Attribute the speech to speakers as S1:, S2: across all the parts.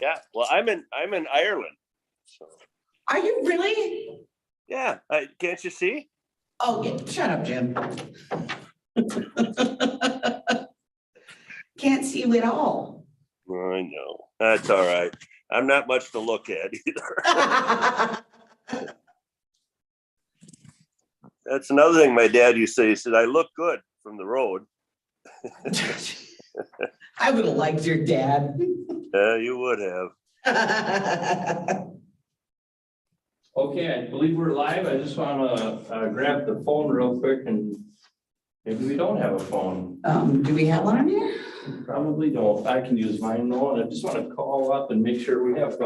S1: Yeah, well, I'm in Ireland. So
S2: Are you really?
S1: yeah, can't you see?
S2: Oh, shut up, Jim. Can't see you at all.
S1: I know. That's all right. I'm not much to look at either. That's another thing my dad used to say. He said, I look good from the road.
S2: I would have liked your dad.
S1: Yeah, you would have.
S3: Okay, I believe we're live. I just want to grab the phone real quick, and maybe we don't have a phone.
S2: Do we have one on here?
S3: Probably don't. I can use mine though, and I just want to call up and make sure we have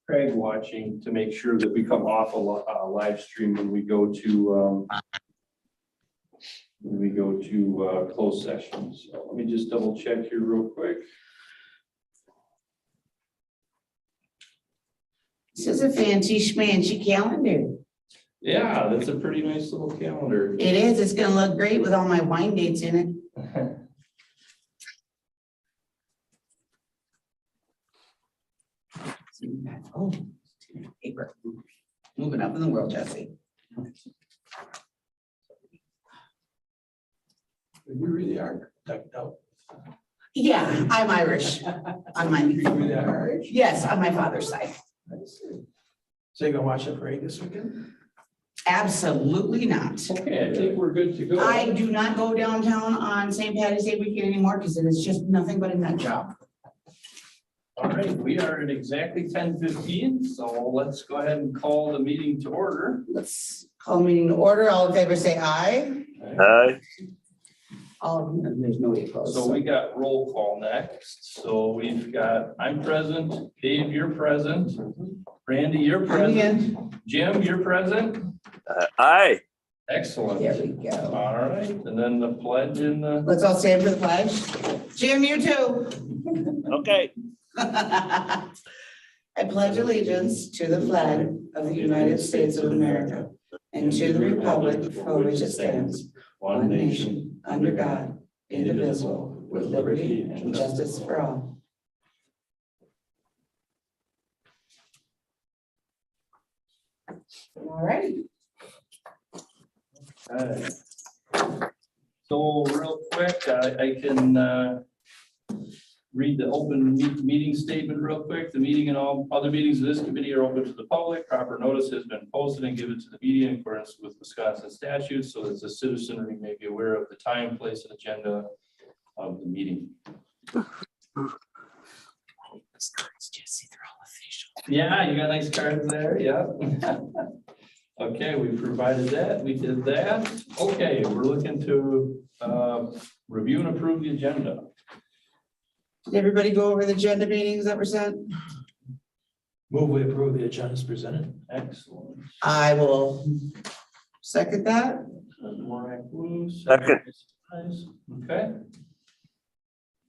S3: Craig watching to make sure that we come off a live stream when we go to closed sessions. So let me just double check here real quick.
S2: This is a fancy schmancy calendar.
S3: Yeah, that's a pretty nice little calendar.
S2: It is. It's gonna look great with all my wine dates in it. Oh, paper. Moving up in the world, Jesse.
S4: You really are decked out.
S2: Yeah, I'm Irish. On my,
S4: You really are Irish?
S2: yes, on my father's side.
S4: I see. So you're gonna watch the parade this weekend?
S2: Absolutely not.
S3: Okay, I think we're good to go.
S2: I do not go downtown on St. Patty's Day weekend anymore because it is just nothing but a nut job.
S3: All right, we are at exactly 10:15, so let's go ahead and call the meeting to order.
S2: Let's call the meeting to order. All in favor, say aye.
S1: Hi.
S2: All, there's nobody opposed.
S3: So we got roll call next. So we've got, I'm present, Dave, you're present, Randy, you're present, Jim, you're present.
S1: Aye.
S3: Excellent.
S2: There we go.
S3: All right, and then the pledge in the,
S2: Let's all stand for the pledge. Jim, you too.
S1: Okay.
S2: I pledge allegiance to the flag of the United States of America and to the republic for which it stands, one nation, under God, indivisible, with liberty and justice for all. All right.
S3: so real quick, I can read the open meeting statement real quick. The meeting and all other meetings of this committee are open to the public. Proper notice has been posted and given to the media in accordance with Wisconsin statutes, so that the citizenry may be aware of the time, place, and agenda of the meeting. Yeah, you got nice cards there, yeah. Okay, we provided that, we did that. Okay, we're looking to review and approve the agenda.
S2: Did everybody go over the agenda meetings that were sent?
S4: Move we approve the agenda as presented.
S3: Excellent.
S2: I will second that.
S1: Second.
S3: Okay,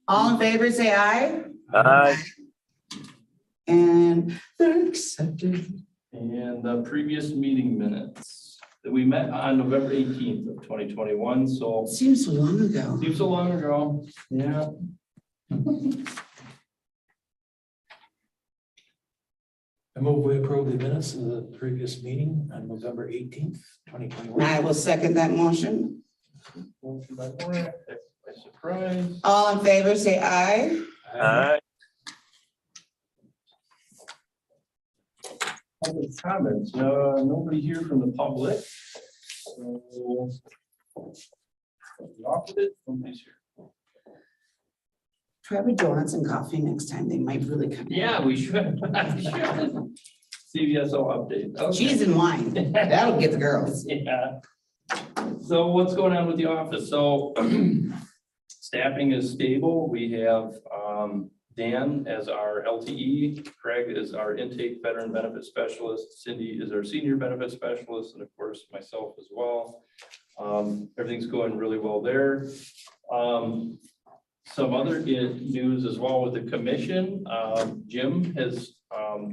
S2: All in favor, say aye.
S1: Aye.
S2: And they're accepted.
S3: and the previous meeting minutes that we met on November 18th of 2021, so
S2: Seems so long ago.
S3: seems so long ago, yeah.
S4: I move we approve the minutes of the previous meeting on November 18th, 2021.
S2: I will second that motion.
S3: Motion by Warren, second by Surprise.
S2: All in favor, say aye.
S1: Aye.
S3: Public comments, nobody here from the public. So, the opposite, nobody's here.
S2: Try with donuts and coffee next time. They might really come.
S3: Yeah, we should. We should. CVSO update. Okay.
S2: Cheese and wine. That'll get the girls.
S3: Yeah. So what's going on with the office? So staffing is stable. We have Dan as our LTE, Craig is our intake veteran benefit specialist, Cindy is our senior benefit specialist, and of course myself as well. Everything's going really well there. Some other news as well with the commission. Jim has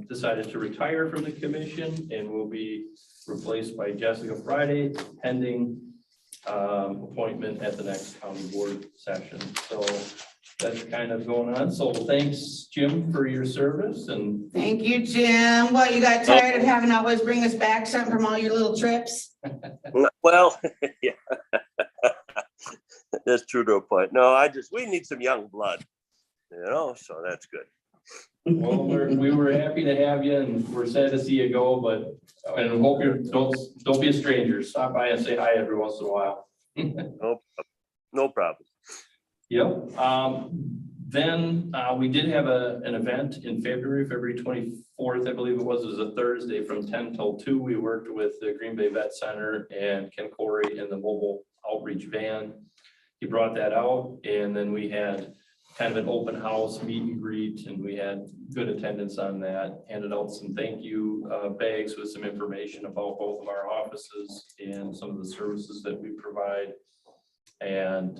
S3: decided to retire from the commission and will be replaced by Jessica Friday, pending appointment at the next county board session. So that's kind of going on. So thanks, Jim, for your service and
S2: Thank you, Jim. What, you got tired of having to always bring us back something from all your little trips?
S1: Well, yeah. That's true to a point. No, we need some young blood, so that's good.
S3: well, we were happy to have you and we're sad to see you go, but and hope don't be a stranger. Stop by and say hi every once in a while.
S1: No problem.
S3: Yep. Then we did have an event in February 24th, I believe it was a Thursday from 10 till 2. We worked with the Green Bay Vet Center and Ken Corey in the mobile outreach van. He brought that out, and then we had kind of an open house meet and greet, and we had good attendance on that. Handed out some thank you bags with some information about both of our offices and some of the services that we provide. And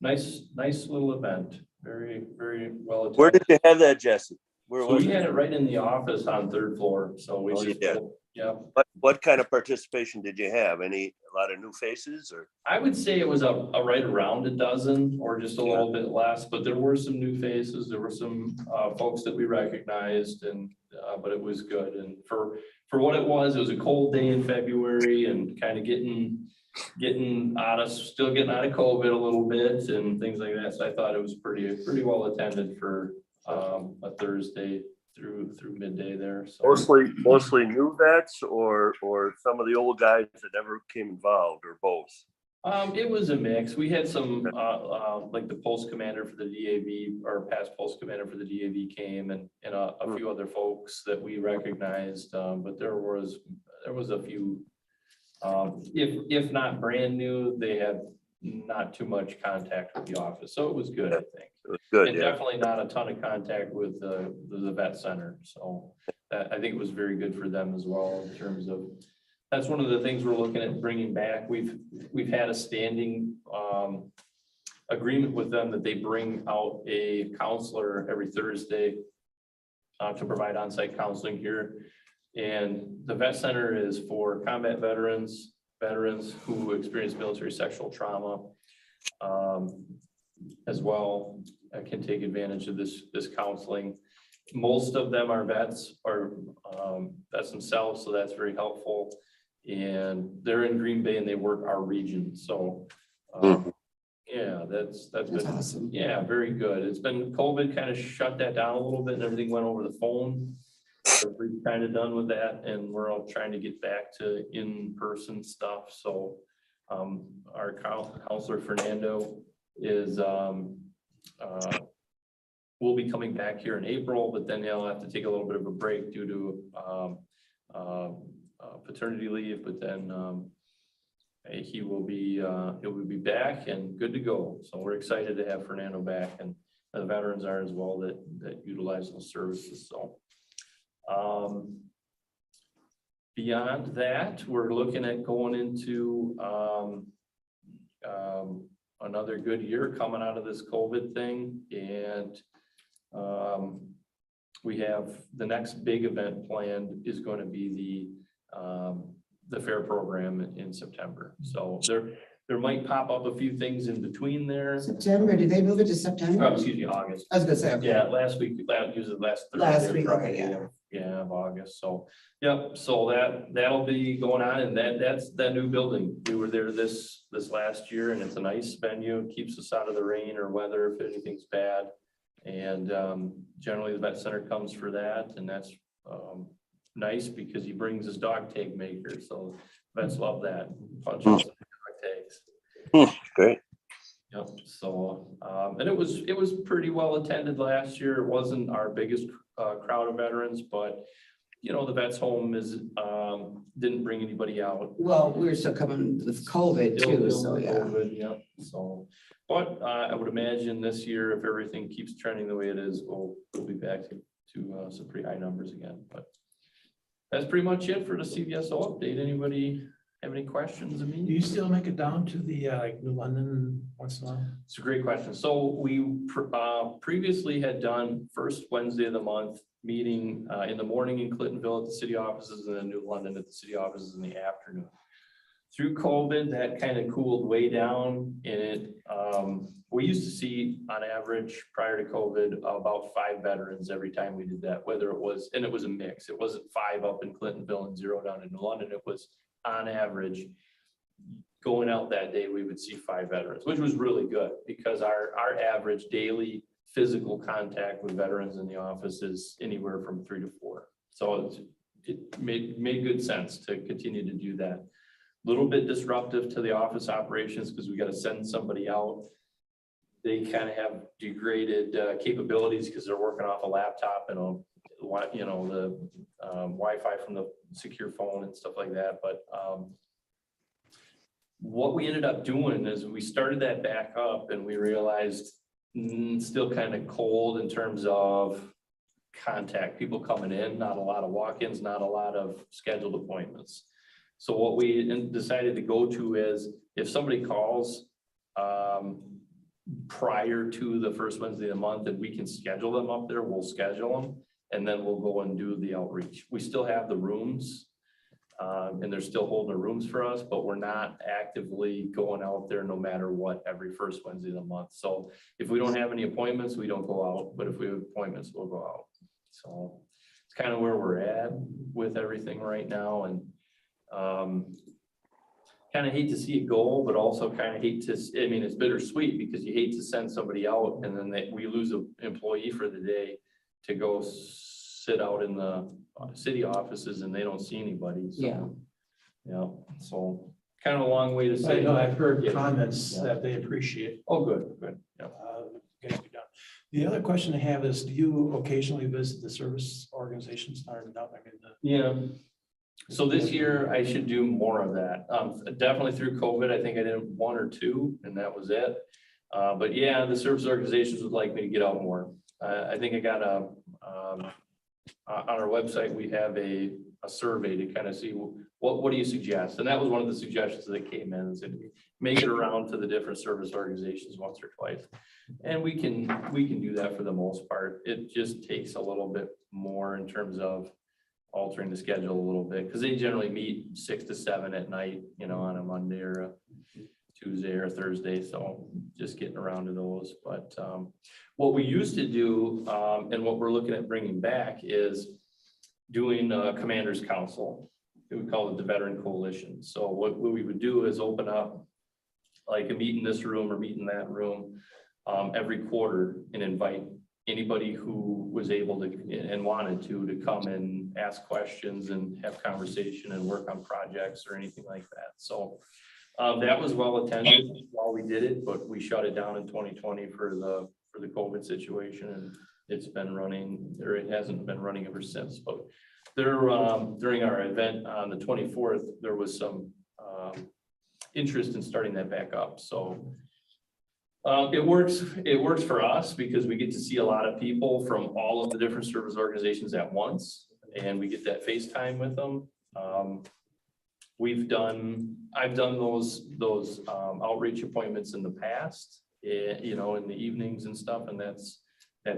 S3: nice little event. Very, very well attended.
S1: Where did you have that, Jesse? Where
S3: So
S1: was
S3: we
S1: it?
S3: had it right in the office on 3rd floor. So we
S1: Oh,
S3: just,
S1: yeah.
S3: yeah.
S1: What kind of participation did you have? A lot of new faces or?
S3: I would say it was a right around a dozen or just a little bit less, but there were some new faces. There were some folks that we recognized, and but it was good. And for what it was a cold day in February and kind of getting out of COVID a little bit and things like that. So I thought it was pretty well attended for a Thursday through midday there. So
S1: Mostly new vets or some of the old guys that never came involved, or both?
S3: It was a mix. We had some like the post commander for the DAV, or past post commander for the DAV came, and a few other folks that we recognized. But there was a few, if not brand new, they had not too much contact with the office, so it was good, I think.
S1: It was good,
S3: And
S1: yeah.
S3: definitely not a ton of contact with the vet center, so I think it was very good for them as well in terms of. That's one of the things we're looking at bringing back. We've had a standing agreement with them that they bring out a counselor every Thursday to provide on-site counseling here. And the vet center is for combat veterans who experience military sexual trauma as well, can take advantage of this counseling. Most of them are vets or vets themselves, so that's very helpful. And they're in Green Bay and they work our region. So yeah, that's been
S2: awesome.
S3: Yeah, very good. It's been COVID kind of shut that down a little bit and everything went over the phone. So we're kind of done with that, and we're all trying to get back to in-person stuff. So our counselor Fernando is will be coming back here in April, but then he'll have to take a little bit of a break due to paternity leave. But then he will be back and good to go. So we're excited to have Fernando back, and the veterans are as well that utilize those services. So beyond that, we're looking at going into another good year coming out of this COVID thing. And we have the next big event planned is going to be the fair program in September. So there might pop up a few things in between there.
S2: September, did they move it to September?
S3: Oh, excuse me, August.
S2: I was gonna say, okay.
S3: Yeah, last week, usually last Thursday.
S2: Last week,
S3: Friday,
S2: okay, yeah.
S3: Yeah, of August. So, yep, so that'll be going on, and that's that new building. We were there this last year, and it's a nice venue. It keeps us out of the rain or weather if anything's bad. And generally the vet center comes for that, and that's nice because he brings his dog tag maker. So vets love that. Punch out some dog tags.
S1: Great.
S3: Yep. So, and it was pretty well attended last year. It wasn't our biggest crowd of veterans, but the vets home didn't bring anybody out.
S2: Well, we were still coming with COVID too, so yeah.
S3: COVID, yeah. So, but I would imagine this year, if everything keeps trending the way it is, we'll be back to some pretty high numbers again. But that's pretty much it for the CVSO update. Anybody have any questions of me?
S4: Do you still make it down to the New London once in a while?
S3: It's a great question. So we previously had done first Wednesday of the month meeting in the morning in Clintonville at the city offices, and then New London at the city offices in the afternoon. through COVID, that kind of cooled way down, and we used to see on average prior to COVID about 5 veterans every time we did that, whether it was, and it was a mix. It wasn't 5 up in Clintonville and 0 down in London. It was on average going out that day, we would see 5 veterans, which was really good because our average daily physical contact with veterans in the office is anywhere from 3 to 4. So it made good sense to continue to do that. Little bit disruptive to the office operations because we got to send somebody out. They kind of have degraded capabilities because they're working off a laptop and the Wi-Fi from the secure phone and stuff like that. But what we ended up doing is we started that back up and we realized still kind of cold in terms of contact, people coming in, not a lot of walk-ins, not a lot of scheduled appointments. So what we decided to go to is if somebody calls prior to the first Wednesday of the month and we can schedule them up there, we'll schedule them and then we'll go and do the outreach. We still have the rooms and they're still holding the rooms for us, but we're not actively going out there no matter what every first Wednesday of the month. So if we don't have any appointments, we don't go out, but if we have appointments, we'll go out. So it's kind of where we're at with everything right now. And kind of hate to see it go, but also kind of hate to, I mean, it's bittersweet because you hate to send somebody out and then we lose an employee for the day to go sit out in the city offices and they don't see anybody. So, yeah. So kind of a long way to say.
S4: I know I've heard
S3: Yeah.
S4: comments
S3: Yeah.
S4: that they appreciate.
S3: Oh, good. Yeah.
S4: Getting it done. The other question I have is, do you occasionally visit the service organizations?
S3: Yeah. So this year I should do more of that. Definitely through COVID, I think I did 1 or 2 and that was it. But yeah, the service organizations would like me to get out more. I think I got on our website, we have a survey to kind of see what do you suggest? And that was one of the suggestions that came in and said, make it around to the different service organizations once or twice. And we can do that for the most part. It just takes a little bit more in terms of altering the schedule a little bit because they generally meet 6 to 7 at night, on a Monday or a Tuesday or a Thursday. So just getting around to those. But what we used to do and what we're looking at bringing back is doing a commander's council. We call it the Veteran Coalition. So what we would do is open up like a meet in this room or meet in that room every quarter and invite anybody who was able to and wanted to come and ask questions and have conversation and work on projects or anything like that. So that was well attended while we did it, but we shut it down in 2020 for the COVID situation, and it's been running, or it hasn't been running ever since. But there during our event on the 24th, there was some interest in starting that back up. So it works for us because we get to see a lot of people from all of the different service organizations at once, and we get that FaceTime with them. I've done those outreach appointments in the past, in the evenings and stuff, and that's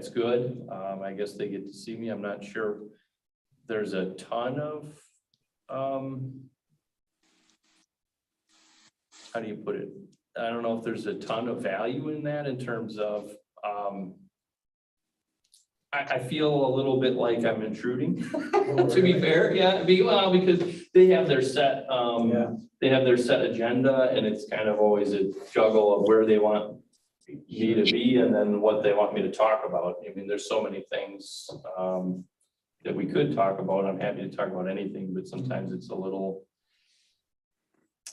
S3: good. I guess they get to see me. I'm not sure there's a ton of how do you put it? I don't know if there's a ton of value in that in terms of, I feel a little bit like I'm intruding, to be fair. Yeah, because they have their set, they have their set agenda, and it's kind of always a juggle of where they want me to be and then what they want me to talk about. I mean, there's so many things that we could talk about. I'm happy to talk about anything, but sometimes it's a little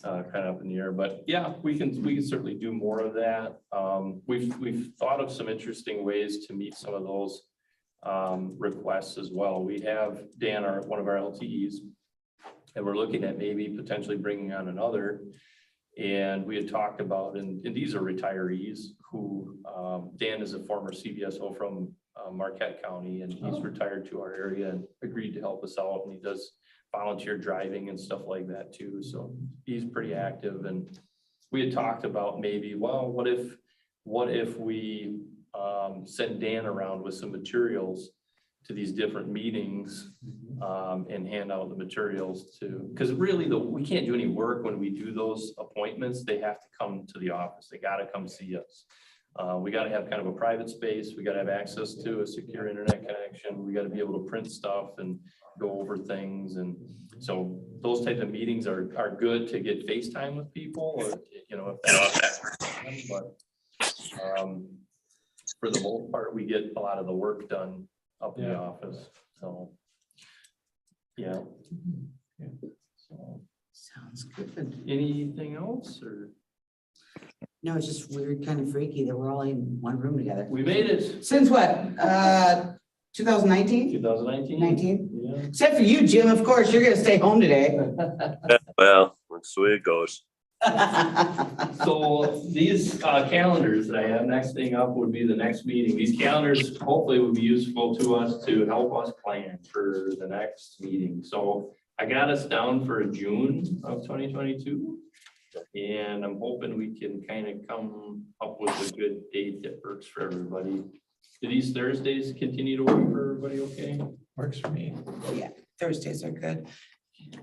S3: kind of up in the air. But yeah, we can certainly do more of that. We've thought of some interesting ways to meet some of those requests as well. We have Dan, one of our LTEs, and we're looking at maybe potentially bringing on another. And we had talked about, and these are retirees who, Dan is a former CVSO from Marquette County, and he's retired to our area and agreed to help us out. And he does volunteer driving and stuff like that too. So he's pretty active. And we had talked about maybe, well, what if we send Dan around with some materials to these different meetings, and hand out the materials to, because really we can't do any work when we do those appointments. They have to come to the office. They got to come see us. We got to have kind of a private space. We got to have access to a secure internet connection. We got to be able to print stuff and go over things. And so those types of meetings are good to get FaceTime with people, or, if that's, but for the most part, we get a lot of the work done up in the office. So, yeah. So,
S2: Sounds good.
S3: anything else, or
S2: No, it's just weird, kind of freaky that we're all in one room together.
S3: we made it?
S2: Since what? 2019?
S3: 2019.
S2: 19?
S3: Yeah.
S2: Except for you, Jim, of course, you're gonna stay home today.
S1: Well, that's the way it goes.
S3: So these calendars that I have, next thing up would be the next meeting. These calendars hopefully would be useful to us to help us plan for the next meeting. So I got us down for June of 2022. And I'm hoping we can kind of come up with a good date that works for everybody. Do these Thursdays continue to work for everybody okay?
S4: Works for me.
S2: Yeah, Thursdays are good.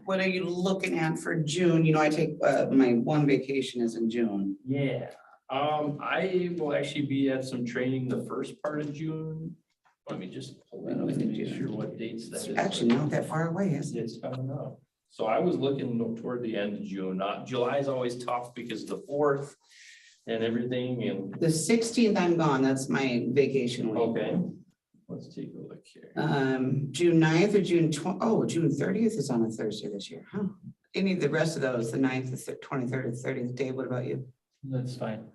S2: What are you looking at for June? I take, my one vacation is in June.
S3: Yeah, I will actually be at some training the first part of June. Let me just pull that up and make sure what dates that
S2: It's
S3: is.
S2: actually not that far away, is it?
S3: It's coming up. So I was looking toward the end of June. July is always tough because of the 4th and everything, and
S2: The 16th, I'm gone. That's my vacation week.
S3: okay. Let's take a look here.
S2: June 9th or June June 30th is on a Thursday this year, huh? Any of the rest of those, the 9th, the 23rd, or 30th. Dave, what about you?
S3: That's fine.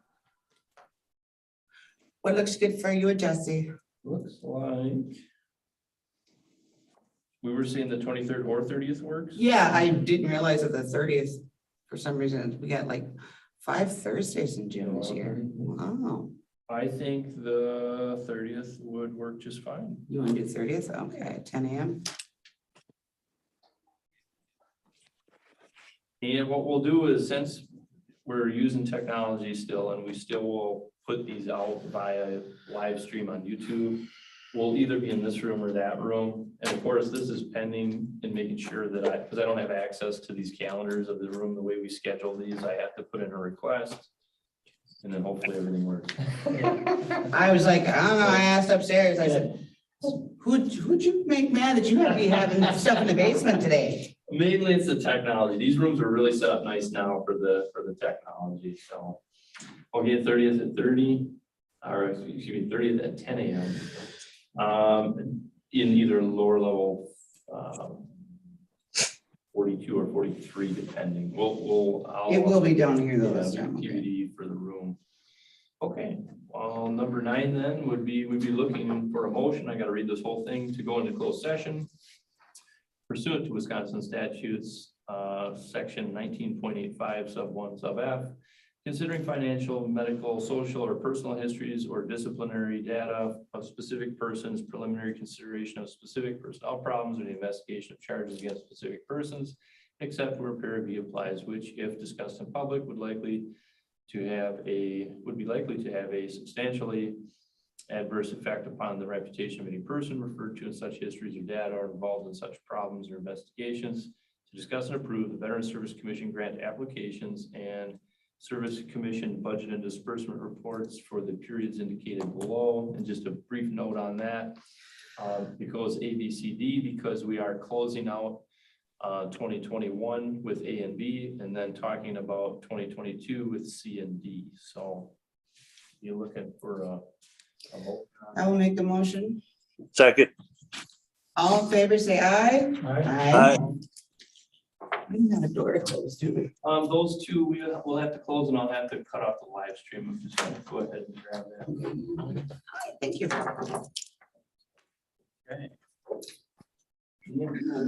S2: What looks good for you and Jesse?
S3: Looks like we were seeing the 23rd or 30th works.
S2: Yeah, I didn't realize that the 30th, for some reason, we got like 5 Thursdays in June this year. Wow.
S3: I think the 30th would work just fine.
S2: You want to do 30th? Okay, 10 a.m.
S3: And what we'll do is, since we're using technology still, and we still will put these out via live stream on YouTube, we'll either be in this room or that room. And of course, this is pending and making sure that because I don't have access to these calendars of the room the way we schedule these, I have to put in a request. And then hopefully everything works.
S2: I was like, I don't know, I asked upstairs, I said, who'd you make mad that you had to be having stuff in the basement today?
S3: Mainly it's the technology. These rooms are really set up nice now for the technology. So okay, 30th at 30, or excuse me, 30th at 10 a.m. In either lower level 42 or 43, depending.
S2: It will be down here though this time. Okay.
S3: QED for the room. Okay, well, number 9 then would be, we'd be looking for a motion. I got to read this whole thing to go into closed session. Pursuant to Wisconsin statutes, section 19.85 sub 1 sub F, considering financial, medical, social, or personal histories or disciplinary data of specific persons, preliminary consideration of specific personnel problems, or the investigation of charges against specific persons, except where Paragraph B applies, which, if discussed in public, would be likely to have a substantially adverse effect upon the reputation of any person referred to in such histories or data or involved in such problems or investigations. To discuss and approve the Veteran Service Commission grant applications and Service Commission budget and disbursement reports for the periods indicated below. And just a brief note on that, because ABCD, because we are closing out 2021 with A and B, and then talking about 2022 with C and D. So you're looking for a vote.
S2: I will make the motion.
S1: Second.
S2: All in favor, say aye.
S1: Aye.
S2: We didn't have a door to close, do we?
S3: Those two we'll have to close, and I'll have to cut off the live stream. I'm just gonna go ahead and grab that.
S2: Thank you.
S3: Okay.